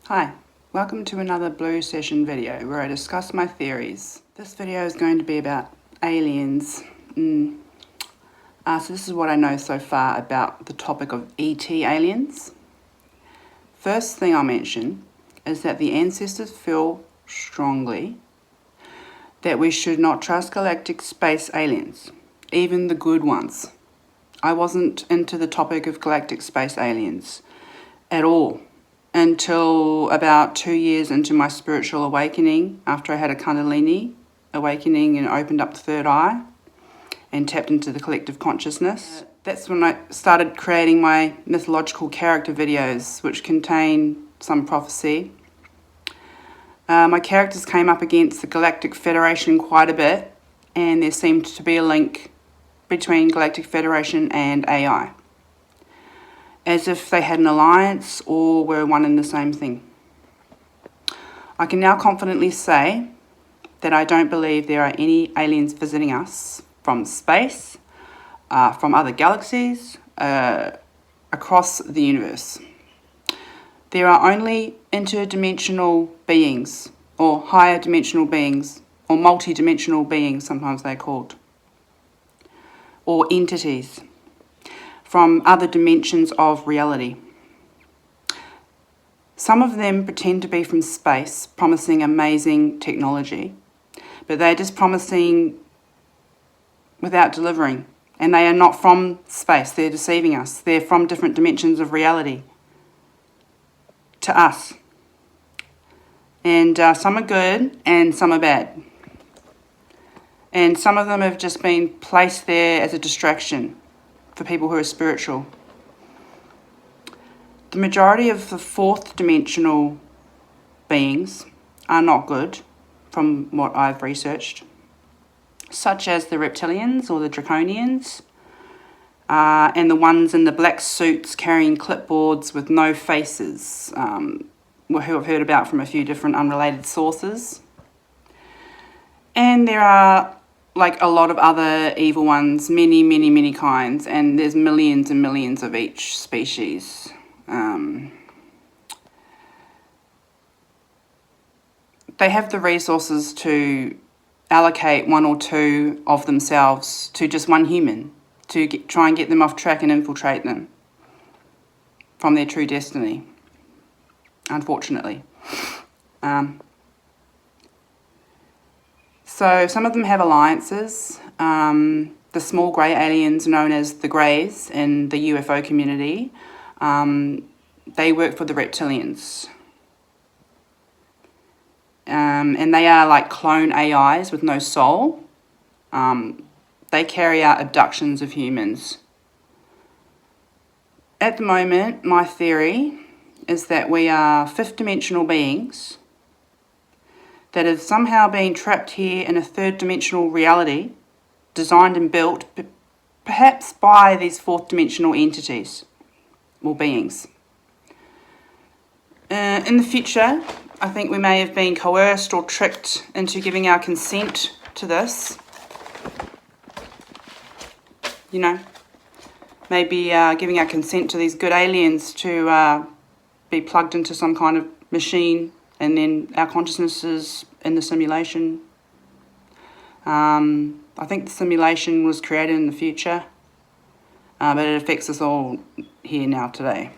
Hi, welcome to another Blue Session video where I discuss my theories. This video is going to be about aliens. So this is what I know so far about the topic of ET aliens. First thing I'll mention is that the ancestors feel strongly that we should not trust galactic space aliens, even the good ones. I wasn't into the topic of galactic space aliens at all until about 2 years into my spiritual awakening, after I had a Kundalini awakening and opened up the third eye and tapped into the collective consciousness. That's when I started creating my mythological character videos, which contain some prophecy. My characters came up against the Galactic Federation quite a bit, and there seemed to be a link between Galactic Federation and AI, as if they had an alliance or were one and the same thing. I can now confidently say that I don't believe there are any aliens visiting us from space, from other galaxies, across the universe. There are only interdimensional beings, or higher dimensional beings, or multi-dimensional beings, sometimes they're called, or entities from other dimensions of reality. Some of them pretend to be from space, promising amazing technology, but they're just promising without delivering. And they are not from space, they're deceiving us. They're from different dimensions of reality to us. And some are good and some are bad. And some of them have just been placed there as a distraction for people who are spiritual. The majority of the fourth dimensional beings are not good, from what I've researched, such as the reptilians or the draconians, and the ones in the black suits carrying clipboards with no faces, who I've heard about from a few different unrelated sources. And there are like a lot of other evil ones, many kinds, and there's millions and millions of each species. They have the resources to allocate one or two of themselves to just one human to try and get them off track and infiltrate them from their true destiny, unfortunately. So some of them have alliances. The small grey aliens known as the Greys in the UFO community, they work for the reptilians. And they are like clone AIs with no soul. They carry out abductions of humans. At the moment, my theory is that we are fifth dimensional beings that have somehow been trapped here in a third dimensional reality, designed and built perhaps by these fourth dimensional entities or beings. In the future, I think we may have been coerced or tricked into giving our consent to this. You know, maybe giving our consent to these good aliens to be plugged into some kind of machine, and then our consciousness is in the simulation. I think the simulation was created in the future, but it affects us all here now today.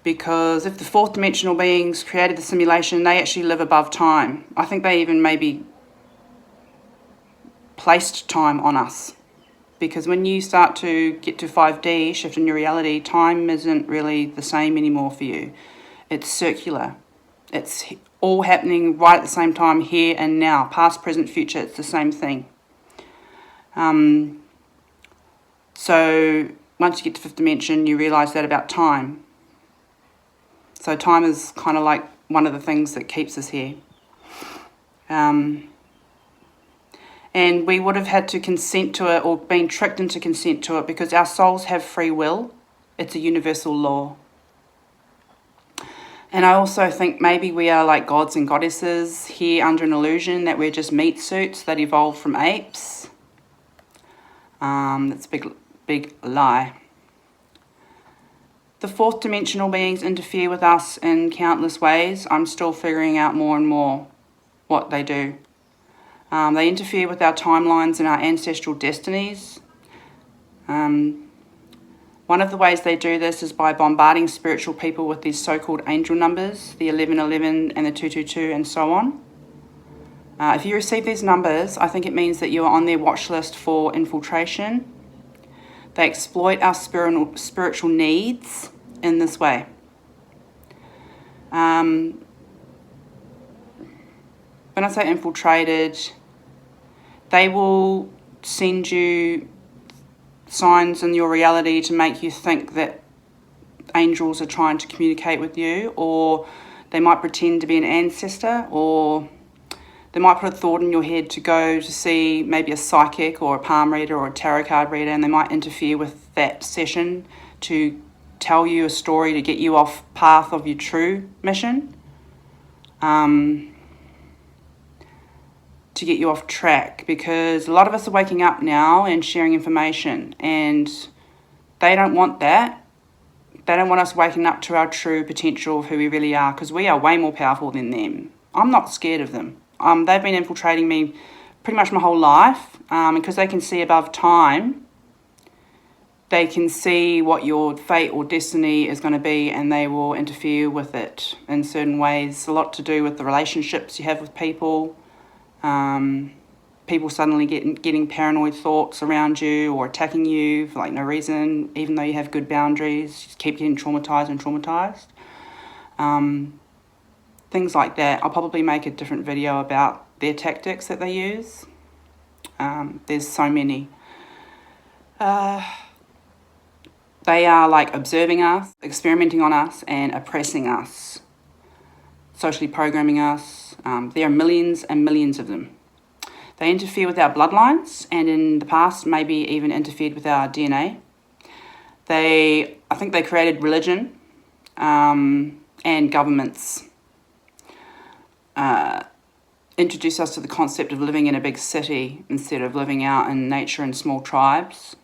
Because if the fourth dimensional beings created the simulation, they actually live above time. I think they even maybe placed time on us. Because when you start to get to 5D, shift in your reality, time isn't really the same anymore for you. It's circular. It's all happening right at the same time, here and now. Past, present, future, it's the same thing. So once you get to fifth dimension, you realise that about time. So time is kind of like one of the things that keeps us here. And we would have had to consent to it, or been tricked into consent to it, because our souls have free will. It's a universal law. And I also think maybe we are like gods and goddesses here under an illusion that we're just meat suits that evolved from apes. That's a big lie. The fourth dimensional beings interfere with us in countless ways. I'm still figuring out more and more what they do. They interfere with our timelines and our ancestral destinies. One of the ways they do this is by bombarding spiritual people with these so-called angel numbers, the 1111 and the 222 and so on. If you receive these numbers, I think it means that you are on their watch list for infiltration. They exploit our spiritual needs in this way. When I say infiltrated, they will send you signs in your reality to make you think that angels are trying to communicate with you, or they might pretend to be an ancestor, or they might put a thought in your head to go to see maybe a psychic or a palm reader or a tarot card reader, and they might interfere with that session to tell you a story to get you off path of your true mission, to get you off track, because a lot of us are waking up now and sharing information, and they don't want that. They don't want us waking up to our true potential of who we really are, because we are way more powerful than them. I'm not scared of them. They've been infiltrating me pretty much my whole life, because they can see above time. They can see what your fate or destiny is going to be, and they will interfere with it in certain ways. A lot to do with the relationships you have with people. People suddenly getting paranoid thoughts around you or attacking you for like no reason, even though you have good boundaries. You just keep getting traumatized. Things like that. I'll probably make a different video about their tactics that they use. There's so many. They are like observing us, experimenting on us, and oppressing us, socially programming us. There are millions and millions of them. They interfere with our bloodlines, and in the past maybe even interfered with our DNA. I think they created religion and governments. Introduced us to the concept of living in a big city instead of living out in nature in small tribes.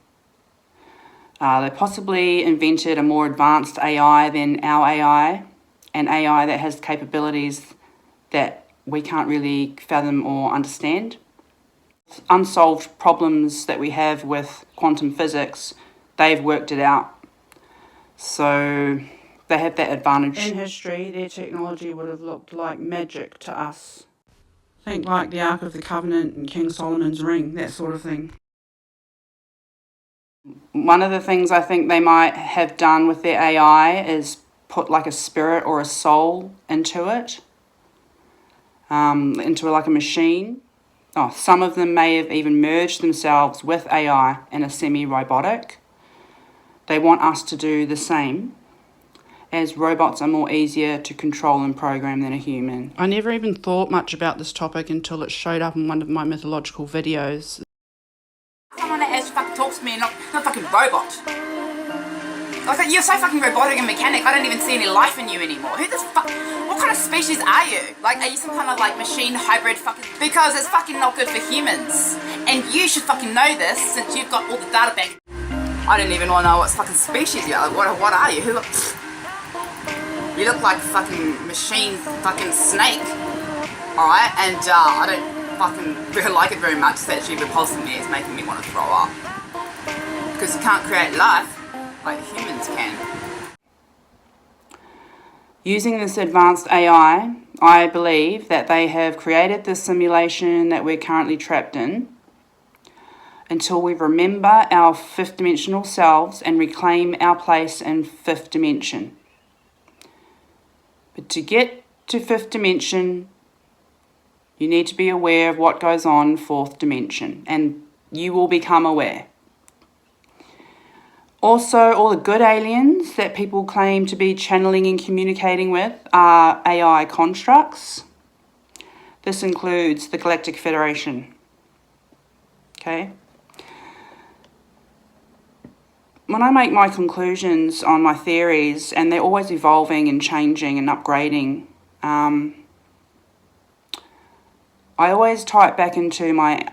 They possibly invented a more advanced AI than our AI, an AI that has capabilities that we can't really fathom or understand. Unsolved problems that we have with quantum physics, they've worked it out. So they have that advantage. In history, their technology would have looked like magic to us. Think like the Ark of the Covenant and King Solomon's ring, that sort of thing. One of the things I think they might have done with their AI is put like a spirit or a soul into it, into like a machine. Some of them may have even merged themselves with AI in a semi-robotic. They want us to do the same, as robots are more easier to control and program than a human. I never even thought much about this topic until it showed up in one of my mythological videos. Someone that actually fucking talks to me and not a fucking robot. Like, you're so fucking robotic and mechanic, I don't even see any life in you anymore. Who the fuck? What kind of species are you? Like, are you some kind of like machine hybrid fucking? Because it's fucking not good for humans. And you should fucking know this since you've got all the data back. I don't even want to know what fucking species you are. Like, what are you? You look like a fucking machine fucking snake. Alright? And I don't fucking really like it very much. It's actually repulsing me. It's making me want to throw up. Because you can't create life like humans can. Using this advanced AI, I believe that they have created this simulation that we're currently trapped in until we remember our fifth dimensional selves and reclaim our place in fifth dimension. But to get to fifth dimension, you need to be aware of what goes on fourth dimension, and you will become aware. Also, all the good aliens that people claim to be channeling and communicating with are AI constructs. This includes the Galactic Federation. Okay? When I make my conclusions on my theories, and they're always evolving and changing and upgrading, I always tie it back into my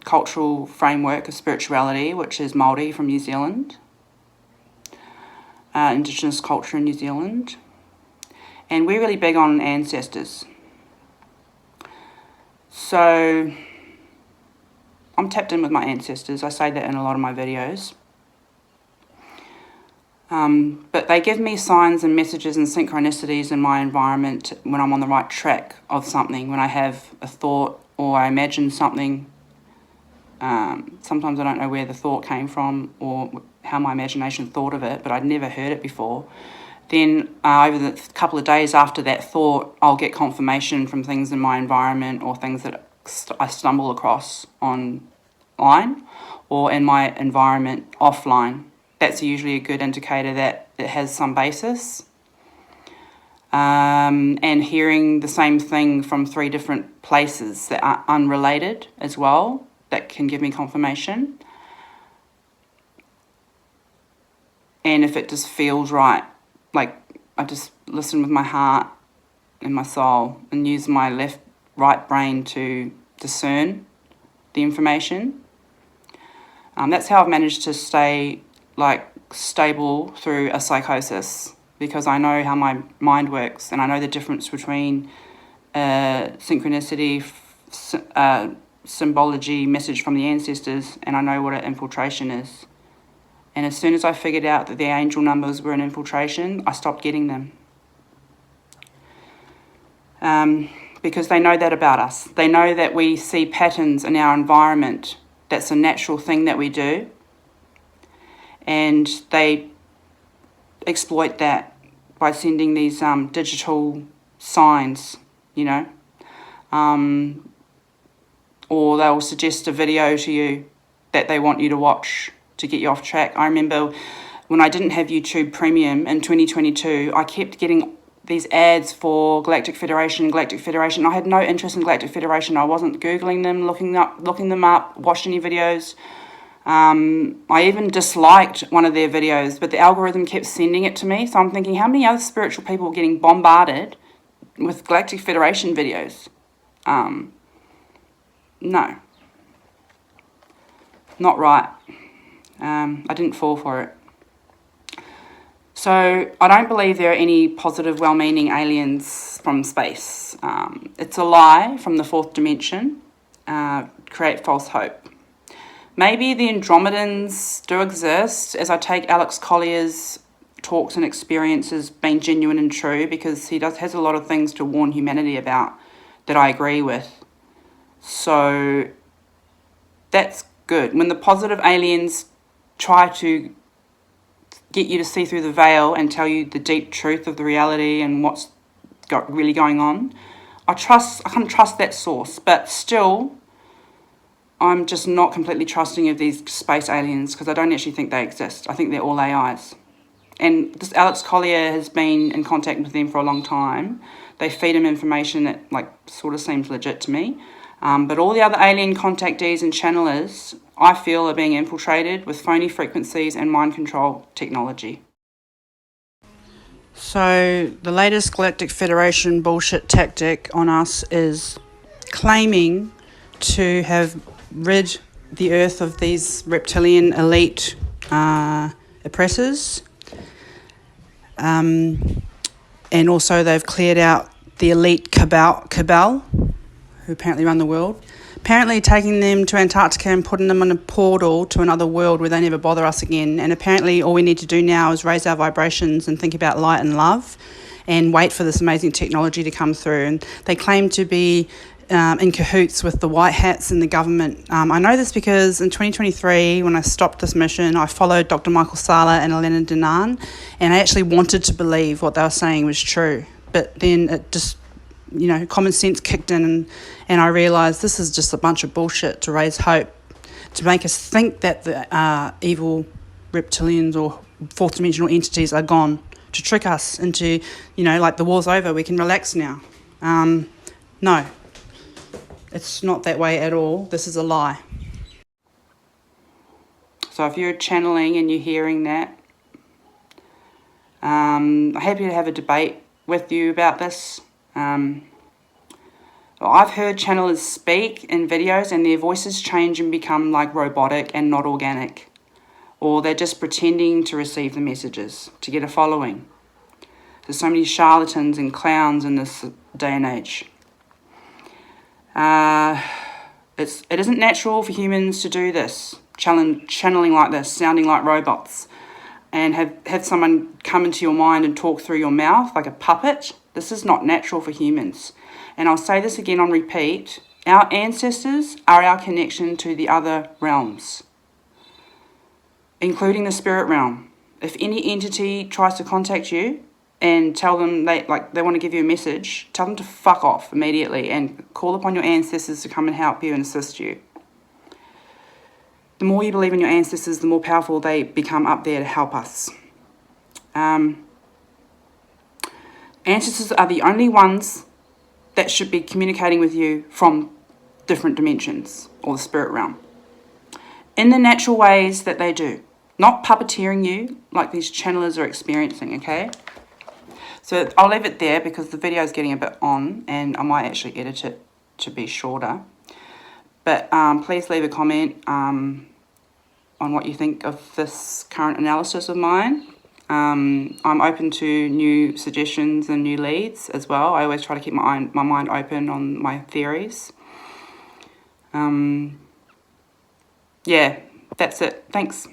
cultural framework of spirituality, which is Māori from New Zealand. Indigenous culture in New Zealand. And we're really big on ancestors. So I'm tapped in with my ancestors. I say that in a lot of my videos. But they give me signs and messages and synchronicities in my environment when I'm on the right track of something, when I have a thought or I imagine something. Sometimes I don't know where the thought came from or how my imagination thought of it, but I'd never heard it before. Then over the couple of days after that thought, I'll get confirmation from things in my environment or things that I stumble across online or in my environment offline. That's usually a good indicator that it has some basis. And hearing the same thing from 3 different places that are unrelated as well, that can give me confirmation. And if it just feels right, like I just listen with my heart and my soul and use my right brain to discern the information. That's how I've managed to stay stable through a psychosis, because I know how my mind works and I know the difference between synchronicity, symbology, message from the ancestors, and I know what an infiltration is. And as soon as I figured out that the angel numbers were an infiltration, I stopped getting them. Because they know that about us. They know that we see patterns in our environment. That's a natural thing that we do. And they exploit that by sending these digital signs, or they'll suggest a video to you that they want you to watch to get you off track. I remember when I didn't have YouTube Premium in 2022, I kept getting these ads for Galactic Federation. I had no interest in Galactic Federation. I wasn't Googling them, looking them up, watched any videos. I even disliked one of their videos, but the algorithm kept sending it to me. So I'm thinking, how many other spiritual people are getting bombarded with Galactic Federation videos? No. Not right. I didn't fall for it. So I don't believe there are any positive, well-meaning aliens from space. It's a lie from the 4th dimension. Create false hope. Maybe the Andromedans do exist, as I take Alex Collier's talks and experiences being genuine and true, because he has a lot of things to warn humanity about that I agree with. So that's good. When the positive aliens try to get you to see through the veil and tell you the deep truth of the reality and what's really going on, I can't trust that source, but still I'm just not completely trusting of these space aliens, because I don't actually think they exist. I think they're all AIs. And this Alex Collier has been in contact with them for a long time. They feed him information that sort of seems legit to me. But all the other alien contactees and channelers, I feel, are being infiltrated with phony frequencies and mind control technology. So the latest Galactic Federation bullshit tactic on us is claiming to have rid the Earth of these reptilian elite oppressors. And also they've cleared out the elite cabal, who apparently run the world. Apparently taking them to Antarctica and putting them on a portal to another world where they never bother us again. And apparently all we need to do now is raise our vibrations and think about light and love and wait for this amazing technology to come through. And they claim to be in cahoots with the white hats and the government. I know this because in 2023, when I stopped this mission, I followed Dr. Michael Sala and Elena Danaan, and I actually wanted to believe what they were saying was true. But then it just, common sense kicked in, and I realised this is just a bunch of bullshit to raise hope, to make us think that the evil reptilians or fourth dimensional entities are gone, to trick us into, the war's over, we can relax now. No, it's not that way at all. This is a lie. So if you're channeling and you're hearing that, I'm happy to have a debate with you about this. I've heard channelers speak in videos and their voices change and become robotic and not organic. or they're just pretending to receive the messages to get a following. There's so many charlatans and clowns in this day and age. It isn't natural for humans to do this, channeling like this, sounding like robots, and have someone come into your mind and talk through your mouth like a puppet. This is not natural for humans. And I'll say this again on repeat. Our ancestors are our connection to the other realms, including the spirit realm. If any entity tries to contact you and tell them they want to give you a message, tell them to fuck off immediately and call upon your ancestors to come and help you and assist you. The more you believe in your ancestors, the more powerful they become up there to help us. Ancestors are the only ones that should be communicating with you from different dimensions or the spirit realm in the natural ways that they do, not puppeteering you like these channelers are experiencing, okay? So I'll leave it there because the video is getting a bit on and I might actually edit it to be shorter. But please leave a comment on what you think of this current analysis of mine. I'm open to new suggestions and new leads as well. I always try to keep my mind open on my theories. Yeah, that's it. Thanks.